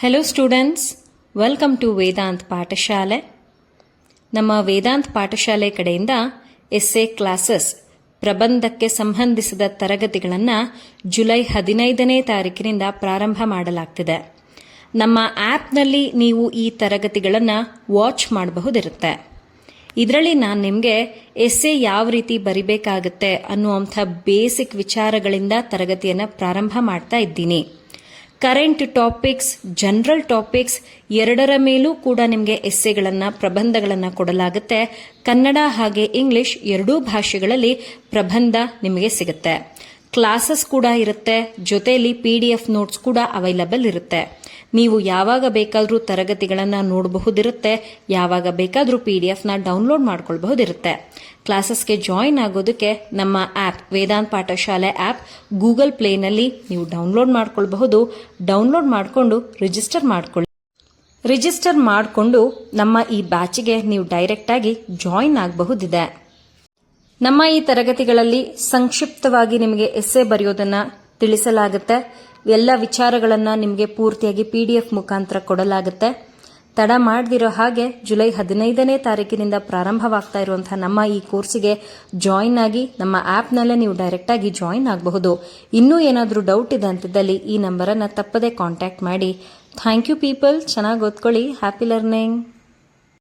Hello students, welcome to Vedant Pathashale. ನಮ್ಮ ವೇದಾಂತ್ ಪಾಠಶಾಲೆ ಕಡೆಯಿಂದ ಎಸ್ಸೆ ಕ್ಲಾಸಸ್ ಪ್ರಬಂಧಕ್ಕೆ ಸಂಬಂಧಿಸಿದ ತರಗತಿಗಳನ್ನು ಜುಲೈ 15ನೇ ತಾರೀಕಿನಿಂದ ಪ್ರಾರಂಭ ಮಾಡಲಾಗ್ತಿದೆ. ನಮ್ಮ ಆ್ಯಪ್ನಲ್ಲಿ ನೀವು ಈ ತರಗತಿಗಳನ್ನು ವಾಚ್ ಮಾಡಬಹುದಿರುತ್ತೆ. ಇದರಲ್ಲಿ ನಾನು ನಿಮಗೆ ಎಸ್ಸೆ ಯಾವ ರೀತಿ ಬರಿಬೇಕಾಗುತ್ತೆ ಅನ್ನುವಂಥ ಬೇಸಿಕ್ ವಿಚಾರಗಳಿಂದ ತರಗತಿಯನ್ನು ಪ್ರಾರಂಭ ಮಾಡ್ತಾ ಇದ್ದೀನಿ. ಕರೆಂಟ್ ಟಾಪಿಕ್ಸ್, ಜನರಲ್ ಟಾಪಿಕ್ಸ್ ಎರಡರ ಮೇಲೂ ಕೂಡ ನಿಮಗೆ ಎಸ್ಸೆಗಳನ್ನು, ಪ್ರಬಂಧಗಳನ್ನು ಕೊಡಲಾಗುತ್ತೆ. ಕನ್ನಡ ಹಾಗೆ ಇಂಗ್ಲಿಷ್ ಎರಡೂ ಭಾಷೆಗಳಲ್ಲಿ ಪ್ರಬಂಧ ನಿಮಗೆ ಸಿಗುತ್ತೆ. ಕ್ಲಾಸಸ್ ಕೂಡ ಇರುತ್ತೆ, ಜೊತೆಯಲ್ಲಿ PDF ನೋಟ್ಸ್ ಕೂಡ ಅವೈಲಬಲ್ ಇರುತ್ತೆ. ನೀವು ಯಾವಾಗ ಬೇಕಾದರೂ ತರಗತಿಗಳನ್ನು ನೋಡಬಹುದಿರುತ್ತೆ, ಯಾವಾಗ ಬೇಕಾದರೂ PDFನ ಡೌನ್ಲೋಡ್ ಮಾಡ್ಕೊಳ್ಬಹುದಿರುತ್ತೆ. ಕ್ಲಾಸಸ್ಗೆ ಜಾಯಿನ್ ಆಗೋದಕ್ಕೆ ನಮ್ಮ ಆ್ಯಪ್ ವೇದಾಂತ್ ಪಾಠಶಾಲೆ ಆ್ಯಪ್ ಗೂಗಲ್ ಪ್ಲೇನಲ್ಲಿ ನೀವು ಡೌನ್ಲೋಡ್ ಮಾಡ್ಕೊಳ್ಬಹುದು. ಡೌನ್ಲೋಡ್ ಮಾಡಿಕೊಂಡು ರಿಜಿಸ್ಟರ್ ಮಾಡ್ಕೊಳ್ಳಿ. ರಿಜಿಸ್ಟರ್ ಮಾಡಿಕೊಂಡು ನಮ್ಮ ಈ ಬ್ಯಾಚಿಗೆ ನೀವು ಡೈರೆಕ್ಟ್ ಆಗಿ ಜಾಯಿನ್ ಆಗಬಹುದಿದೆ. ನಮ್ಮ ಈ ತರಗತಿಗಳಲ್ಲಿ ಸಂಕ್ಷಿಪ್ತವಾಗಿ ನಿಮಗೆ ಎಸ್ಸೆ ಬರೆಯೋದನ್ನು ತಿಳಿಸಲಾಗುತ್ತೆ. ಎಲ್ಲ ವಿಚಾರಗಳನ್ನು ನಿಮಗೆ ಪೂರ್ತಿಯಾಗಿ PDF ಮುಖಾಂತರ ಕೊಡಲಾಗುತ್ತೆ. ತಡ ಮಾಡದಿರೋ ಹಾಗೆ ಜುಲೈ 15ನೇ ತಾರೀಕಿನಿಂದ ಪ್ರಾರಂಭವಾಗ್ತಾ ಇರುವಂತಹ ನಮ್ಮ ಈ ಕೋರ್ಸಿಗೆ ಜಾಯಿನ್ ಆಗಿ ನಮ್ಮ ಆ್ಯಪ್ನಲ್ಲೇ ನೀವು ಡೈರೆಕ್ಟ್ ಆಗಿ ಜಾಯಿನ್ ಆಗಬಹುದು. ಇನ್ನೂ ಏನಾದರೂ ಡೌಟ್ ಇದೆ ಅಂತಿದ್ದಲ್ಲಿ ಈ ನಂಬರನ್ನು ತಪ್ಪದೇ ಕಾಂಟ್ಯಾಕ್ಟ್ ಮಾಡಿ. Thank you people. ಚೆನ್ನಾಗಿ ಓದ್ಕೊಳ್ಳಿ. Happy learning.